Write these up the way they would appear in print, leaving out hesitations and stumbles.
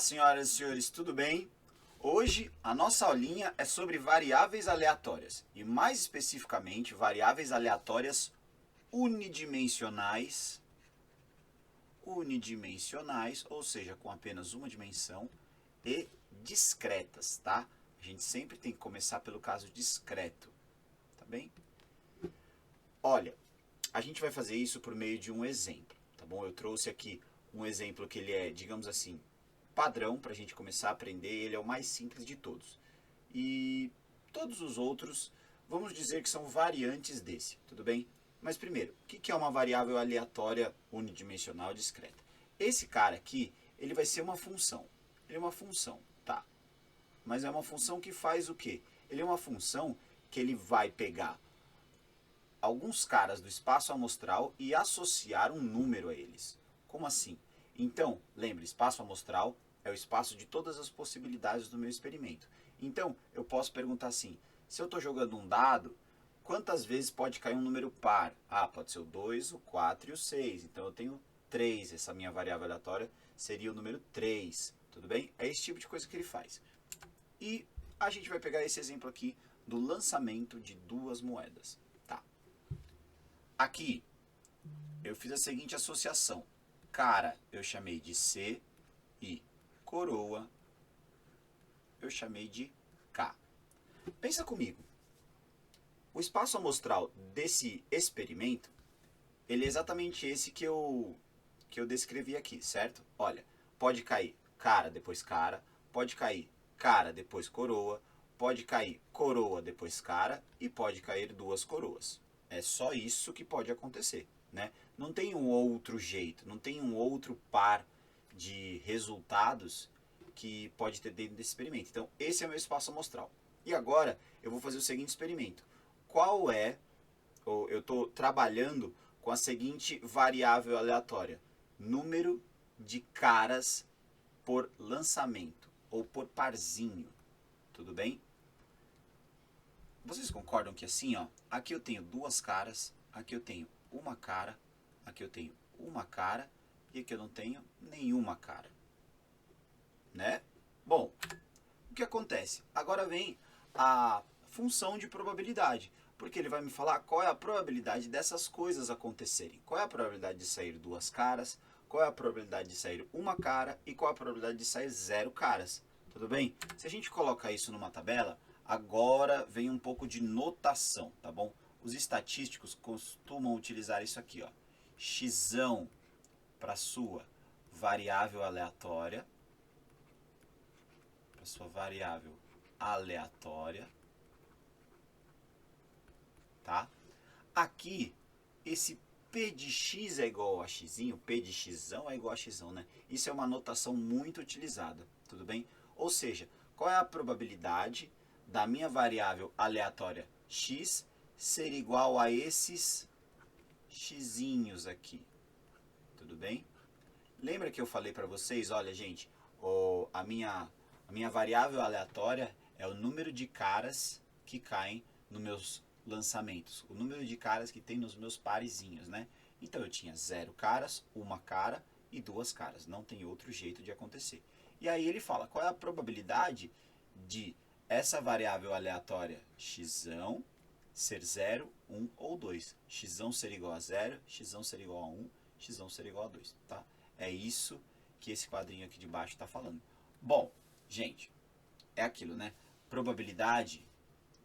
senhoras e senhores, tudo bem? Hoje a nossa aulinha é sobre variáveis aleatórias e mais especificamente variáveis aleatórias unidimensionais, ou seja, com apenas uma dimensão e discretas, tá? A gente sempre tem que começar pelo caso discreto, tá bem? Olha, a gente vai fazer isso por meio de um exemplo, tá bom? Eu trouxe aqui um exemplo que ele é, digamos assim, padrão para a gente começar a aprender, ele é o mais simples de todos. E todos os outros, vamos dizer que são variantes desse, tudo bem? Mas primeiro, o que é uma variável aleatória unidimensional discreta? Esse cara aqui, ele vai ser uma função. Ele é uma função, tá? Mas é uma função que faz o quê? Ele é uma função que ele vai pegar alguns caras do espaço amostral e associar um número a eles. Como assim? Então, lembre, espaço amostral é o espaço de todas as possibilidades do meu experimento. Então, eu posso perguntar assim, se eu estou jogando um dado, quantas vezes pode cair um número par? Ah, pode ser o 2, o 4 e o 6. Então eu tenho 3, essa minha variável aleatória seria o número 3. Tudo bem? É esse tipo de coisa que ele faz. E a gente vai pegar esse exemplo aqui do lançamento de duas moedas. Tá. Aqui, eu fiz a seguinte associação. Cara, eu chamei de C e coroa, eu chamei de K. Pensa comigo. O espaço amostral desse experimento, ele é exatamente esse que eu descrevi aqui, certo? Olha, pode cair cara, pode cair cara depois coroa, pode cair coroa depois cara e pode cair duas coroas. É só isso que pode acontecer, né? Não tem um outro jeito, não tem um outro par de resultados que pode ter dentro desse experimento. Então, esse é o meu espaço amostral. E agora, eu vou fazer o seguinte experimento. Qual é, ou eu estou trabalhando com a seguinte variável aleatória. Número de caras por lançamento, ou por parzinho. Tudo bem? Vocês concordam que assim, ó, aqui eu tenho duas caras, aqui eu tenho uma cara, aqui eu tenho uma cara, e aqui eu não tenho nenhuma cara. Né? Bom, o que acontece? Agora vem a função de probabilidade, porque ele vai me falar qual é a probabilidade dessas coisas acontecerem. Qual é a probabilidade de sair duas caras, qual é a probabilidade de sair uma cara e qual é a probabilidade de sair zero caras. Tudo bem? Se a gente coloca isso numa tabela, agora vem um pouco de notação, tá bom? Os estatísticos costumam utilizar isso aqui, ó. Xão para sua variável aleatória, sua variável aleatória, tá? Aqui, esse P de x é igual a x, P de x é igual a x, né? Isso é uma notação muito utilizada, tudo bem? Ou seja, qual é a probabilidade da minha variável aleatória x ser igual a esses xzinhos aqui, tudo bem? Lembra que eu falei para vocês, olha gente, a minha variável aleatória é o número de caras que caem nos meus lançamentos. O número de caras que tem nos meus parezinhos, né? Então eu tinha 0 caras, uma cara e duas caras. Não tem outro jeito de acontecer. E aí ele fala, qual é a probabilidade de essa variável aleatória x ser 0, 1 ou 2. X ser igual a 0, x ser igual a 1, x ser igual a 2, tá? É isso que esse quadrinho aqui de baixo está falando. Bom, gente, é aquilo, né? Probabilidade,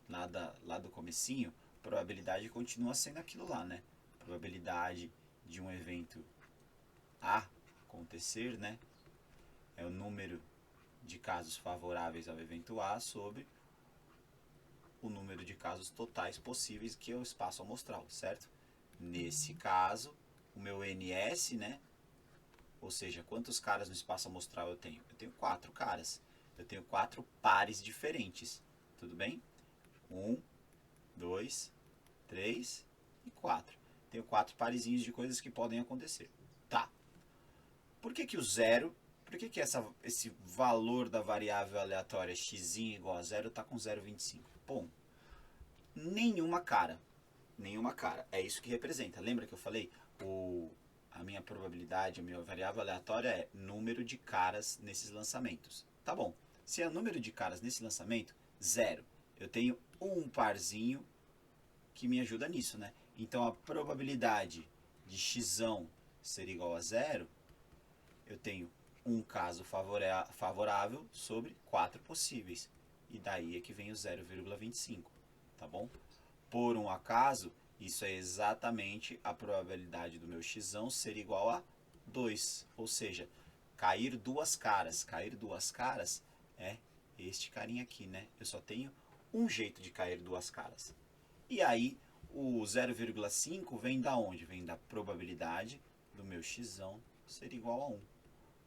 lá do comecinho, probabilidade continua sendo aquilo lá, né? Probabilidade de um evento A acontecer, né? É o número de casos favoráveis ao evento A sobre o número de casos totais possíveis, que é o espaço amostral, certo? Nesse caso, o meu NS, né? Ou seja, quantos caras no espaço amostral eu tenho? Eu tenho 4 caras. Eu tenho 4 pares diferentes. Tudo bem? 1, 2, 3 e 4. Tenho 4 parezinhos de coisas que podem acontecer. Tá. Por que o zero, por que esse valor da variável aleatória x igual a zero está com 0,25? Bom, nenhuma cara. Nenhuma cara. É isso que representa. Lembra que eu falei? a minha probabilidade, a minha variável aleatória é número de caras nesses lançamentos. Tá bom, se é número de caras nesse lançamento, 0. Eu tenho um parzinho que me ajuda nisso, né? Então a probabilidade de x ser igual a 0, eu tenho um caso favorável sobre 4 possíveis. E daí é que vem o 0,25, tá bom? Por um acaso, isso é exatamente a probabilidade do meu x ser igual a 2. Ou seja, cair duas caras. Cair duas caras é este carinha aqui, né? Eu só tenho um jeito de cair duas caras. E aí, o 0,5 vem da onde? Vem da probabilidade do meu x ser igual a 1.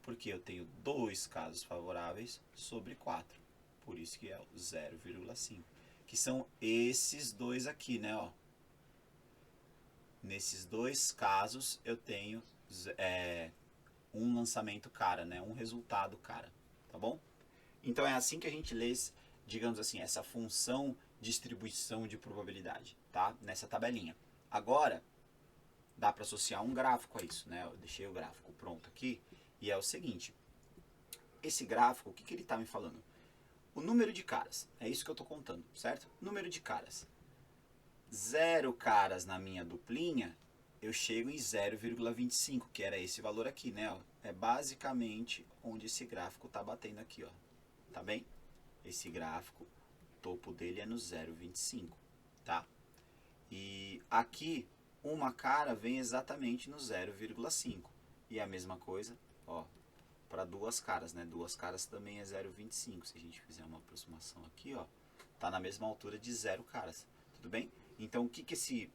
Porque eu tenho dois casos favoráveis sobre 4. Por isso que é o 0,5. Que são esses dois aqui, né? Ó. Nesses dois casos eu tenho um lançamento cara, né? Um resultado cara. Tá bom? Então é assim que a gente lê, digamos assim, essa função distribuição de probabilidade, tá? Nessa tabelinha. Agora, dá para associar um gráfico a isso, né? Eu deixei o gráfico pronto aqui. E é o seguinte, esse gráfico, o que ele está me falando? O número de caras, é isso que eu estou contando, certo? Número de caras. 0 caras na minha duplinha, eu chego em 0,25, que era esse valor aqui, né? Ó. É basicamente onde esse gráfico está batendo aqui, ó. Tá bem? Esse gráfico, o topo dele é no 0,25, tá? E aqui, uma cara vem exatamente no 0,5. E a mesma coisa, ó, para duas caras, né? Duas caras também é 0,25. Se a gente fizer uma aproximação aqui, ó, tá na mesma altura de 0 caras. Tudo bem? Então, o que esse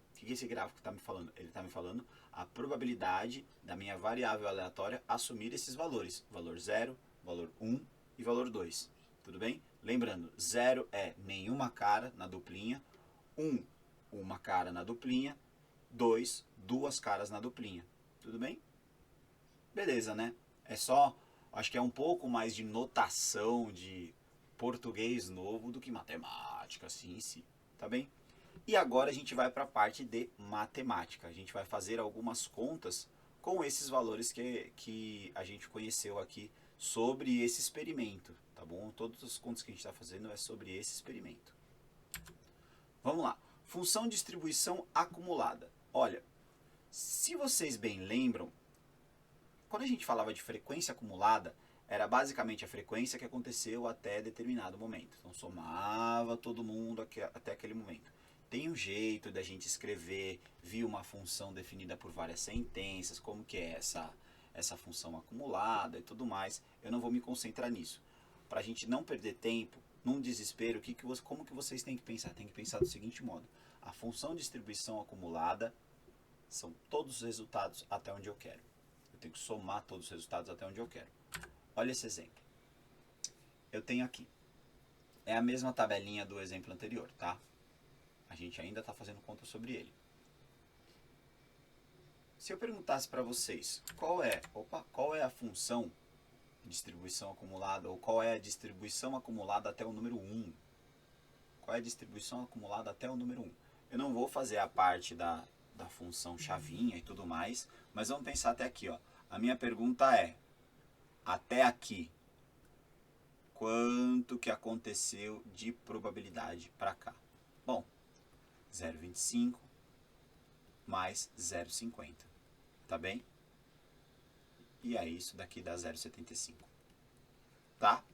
gráfico está me falando? Ele está me falando a probabilidade da minha variável aleatória assumir esses valores. Valor 0, valor 1 e valor 2. Tudo bem? Lembrando, 0 é nenhuma cara na duplinha, 1, uma cara na duplinha, 2, duas caras na duplinha. Tudo bem? Beleza, né? É só, acho que é um pouco mais de notação de português novo do que matemática, assim em si. Tá bem? E agora a gente vai para a parte de matemática. A gente vai fazer algumas contas com esses valores que a gente conheceu aqui sobre esse experimento, tá bom? Todas as contas que a gente está fazendo é sobre esse experimento. Vamos lá. Função de distribuição acumulada. Olha, se vocês bem lembram, quando a gente falava de frequência acumulada, era basicamente a frequência que aconteceu até determinado momento. Então somava todo mundo até aquele momento. Tem um jeito da gente escrever via uma função definida por várias sentenças, como que é essa função acumulada e tudo mais. Eu não vou me concentrar nisso. Para a gente não perder tempo, num desespero, como que vocês têm que pensar? Tem que pensar do seguinte modo. A função de distribuição acumulada são todos os resultados até onde eu quero. Eu tenho que somar todos os resultados até onde eu quero. Olha esse exemplo. Eu tenho aqui. É a mesma tabelinha do exemplo anterior, tá? A gente ainda está fazendo conta sobre ele. Se eu perguntasse para vocês qual é a função de distribuição acumulada, ou qual é a distribuição acumulada até o número 1? Qual é a distribuição acumulada até o número 1? Eu não vou fazer a parte da função chavinha e tudo mais, mas vamos pensar até aqui, ó. A minha pergunta é, até aqui, quanto que aconteceu de probabilidade para cá? Bom, 0,25 mais 0,50, tá bem? E aí isso daqui dá 0,75, tá?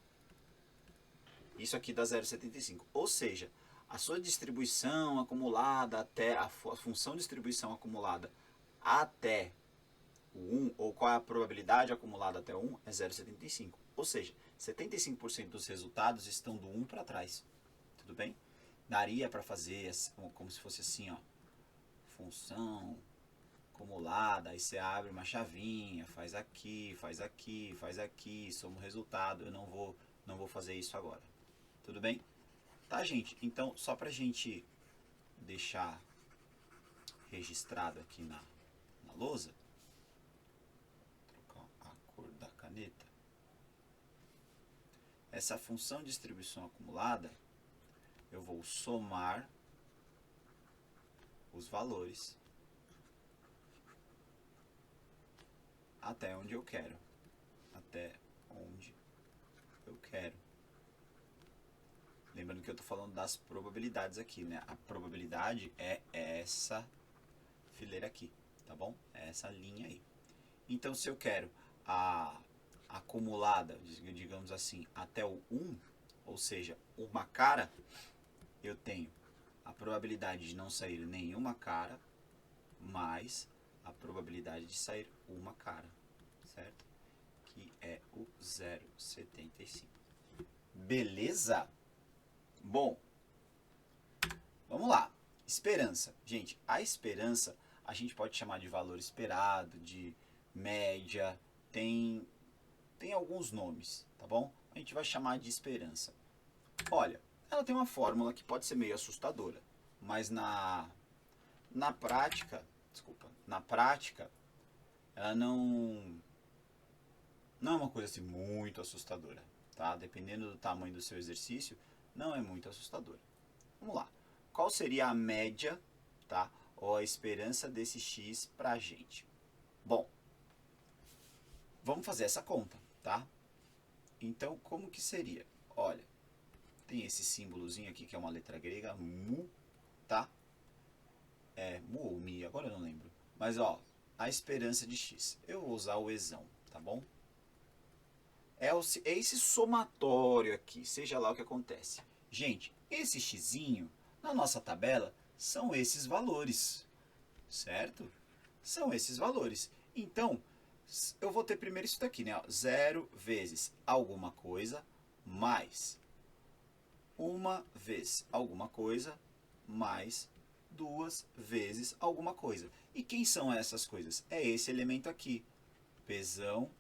Isso aqui dá 0,75, ou seja, a sua distribuição acumulada até, a função de distribuição acumulada até o 1, ou qual é a probabilidade acumulada até o 1, é 0,75. Ou seja, 75% dos resultados estão do 1 para trás. Tudo bem? Daria para fazer como se fosse assim, ó. Função acumulada, aí você abre uma chavinha, faz aqui, faz aqui, faz aqui, soma o resultado. Eu não vou fazer isso agora. Tudo bem? Tá, gente? Então, só pra gente deixar registrado aqui na lousa, trocar a cor da caneta. Essa função de distribuição acumulada, eu vou somar os valores até onde eu quero. Até onde eu quero. Lembrando que eu estou falando das probabilidades aqui, né? A probabilidade é essa fileira aqui, tá bom? É essa linha aí. Então, se eu quero a acumulada, digamos assim, até o 1, ou seja, uma cara, eu tenho a probabilidade de não sair nenhuma cara, mais a probabilidade de sair uma cara, certo? Que é o 0,75. Beleza? Bom, vamos lá. Esperança. Gente, a esperança a gente pode chamar de valor esperado, de média, tem alguns nomes, tá bom? A gente vai chamar de esperança. Olha, ela tem uma fórmula que pode ser meio assustadora, mas na prática, ela não é uma coisa assim muito assustadora, tá? Dependendo do tamanho do seu exercício, não é muito assustadora. Vamos lá. Qual seria a média, tá? Ou a esperança desse x pra gente? Bom, vamos fazer essa conta, tá? Então, como que seria? Olha, tem esse símbolozinho aqui que é uma letra grega, mu, tá? É mu ou mi, agora eu não lembro. Mas, ó, a esperança de x. Eu vou usar o exão, tá bom? É esse somatório aqui, seja lá o que acontece. Gente, esse xzinho, na nossa tabela, são esses valores, certo? São esses valores. Então, eu vou ter primeiro isso daqui, né? 0 vezes alguma coisa, mais uma vez alguma coisa, mais 2 vezes alguma coisa. E quem são essas coisas? É esse elemento aqui, Pzão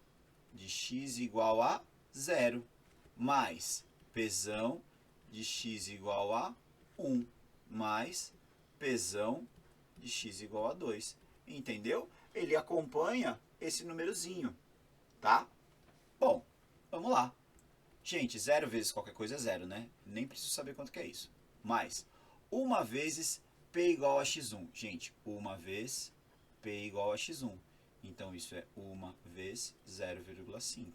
de x igual a 0, mais Pzão de x igual a 1, mais Pzão de x igual a 2. Entendeu? Ele acompanha esse númerozinho, tá? Bom, vamos lá. Gente, 0 vezes qualquer coisa é 0, né? Nem preciso saber quanto que é isso. Mais 1 vezes P igual a x1. Gente, 1 vez P igual a x1. Então, isso é 1 vezes 0,5.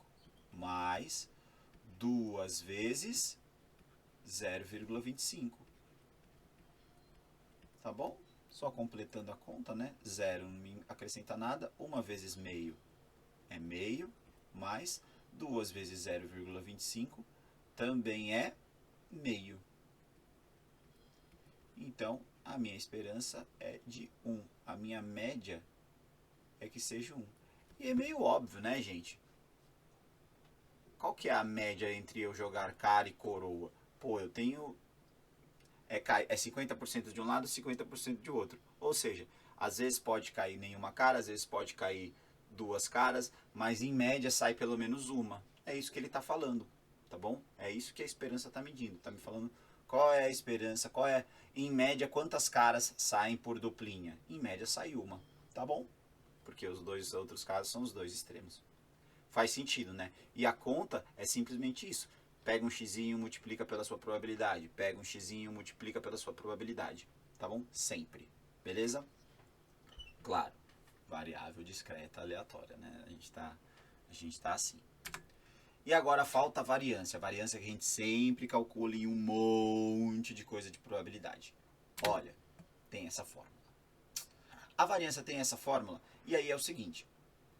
Mais 2 vezes 0,25. Tá bom? Só completando a conta, né? 0 não me acrescenta nada. 1 vezes meio é meio. Mais 2 vezes 0,25 também é meio. Então, a minha esperança é de 1. A minha média é que seja 1. E é meio óbvio, né, gente? Qual que é a média entre eu jogar cara e coroa? Pô, eu tenho... É 50% de um lado, 50% de outro. Ou seja, às vezes pode cair nenhuma cara, às vezes pode cair 2 caras, mas em média sai pelo menos uma. É isso que ele está falando, tá bom? É isso que a esperança está medindo. Está me falando qual é a esperança, qual é, em média, quantas caras saem por duplinha. Em média sai uma, tá bom? Porque os dois outros casos são os dois extremos. Faz sentido, né? E a conta é simplesmente isso. Pega um xzinho, multiplica pela sua probabilidade. Pega um xzinho, multiplica pela sua probabilidade. Tá bom? Sempre. Beleza? Claro. Variável discreta aleatória, né? A gente tá assim. E agora falta a variância. A variância que a gente sempre calcula em um monte de coisa de probabilidade. Olha, tem essa fórmula. A variância tem essa fórmula, e aí é o seguinte.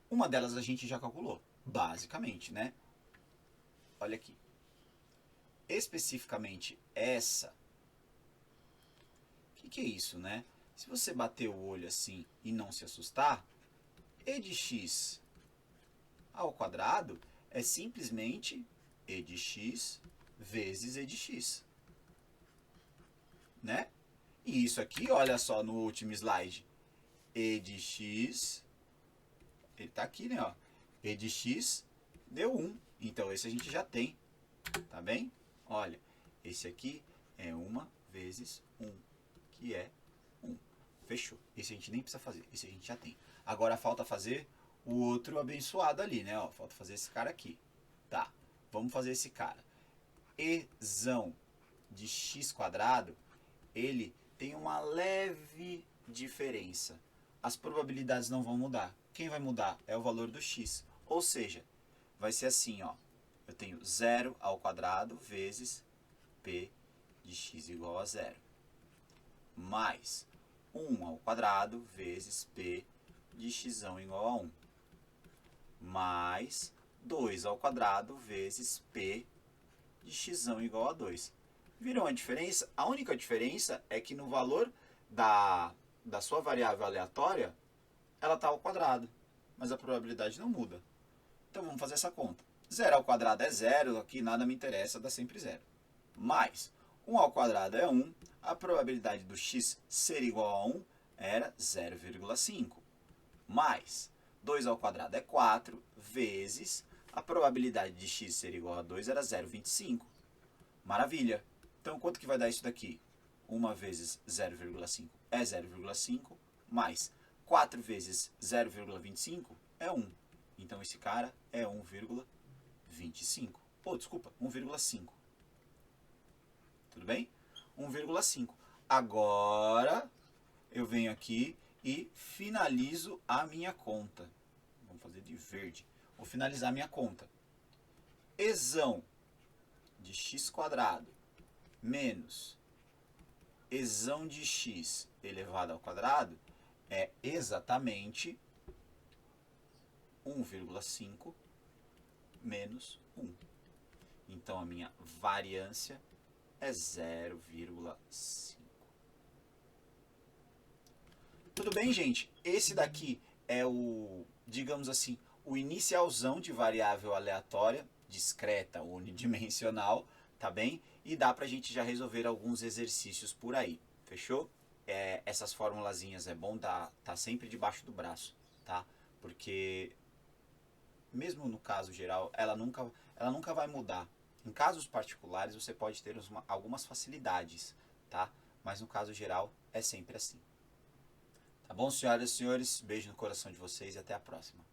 Uma delas a gente já calculou, basicamente, né? Olha aqui. Especificamente essa. O que é isso, né? Se você bater o olho assim e não se assustar, e de x ao quadrado é simplesmente e de x vezes e de x. Né? E isso aqui, olha só no último slide. E de x, ele está aqui, né? Ó. E de x deu 1. Então, esse a gente já tem. Tá bem? Olha, esse aqui é 1 vezes 1, que é 1. Fechou. Esse a gente nem precisa fazer. Esse a gente já tem. Agora, falta fazer o outro abençoado ali, né? Ó, falta fazer esse cara aqui. Tá, vamos fazer esse cara. Ezão de x quadrado, ele tem uma leve diferença. As probabilidades não vão mudar. quem vai mudar? É o valor do x. Ou seja, vai ser assim, ó. Eu tenho 0 ao quadrado vezes p de x igual a 0. Mais 1 ao quadrado vezes p de x igual a 1. Mais 2 ao quadrado vezes p de x igual a 2. Viram a diferença? A única diferença é que no valor da sua variável aleatória, ela está ao quadrado, mas a probabilidade não muda. Então vamos fazer essa conta. 0 ao quadrado é 0, aqui nada me interessa, dá sempre 0. Mais 1 ao quadrado é 1, a probabilidade do x ser igual a 1 era 0,5. Mais 2 ao quadrado é 4, vezes a probabilidade de x ser igual a 2 era 0,25. Maravilha! Então, quanto que vai dar isso daqui? 1 vezes 0,5 é 0,5, mais 4 vezes 0,25 é 1. Então, esse cara é 1,25. Pô, desculpa, 1,5. Tudo bem? 1,5. Agora, eu venho aqui e finalizo a minha conta. Vamos fazer de verde. Vou finalizar a minha conta. Exão de x² menos exão de x elevado ao quadrado é exatamente 1,5 menos 1. Então, a minha variância é 0,5. Tudo bem, gente? Esse daqui é o, digamos assim, o inicialzão de variável aleatória, discreta, unidimensional, tá bem? E dá pra gente já resolver alguns exercícios por aí, fechou? Essas formulazinhas é bom tá sempre debaixo do braço, tá? Porque, mesmo no caso geral, ela nunca vai mudar. Em casos particulares, você pode ter algumas facilidades, tá? Mas no caso geral, é sempre assim. Tá bom, senhoras e senhores? Beijo no coração de vocês e até a próxima.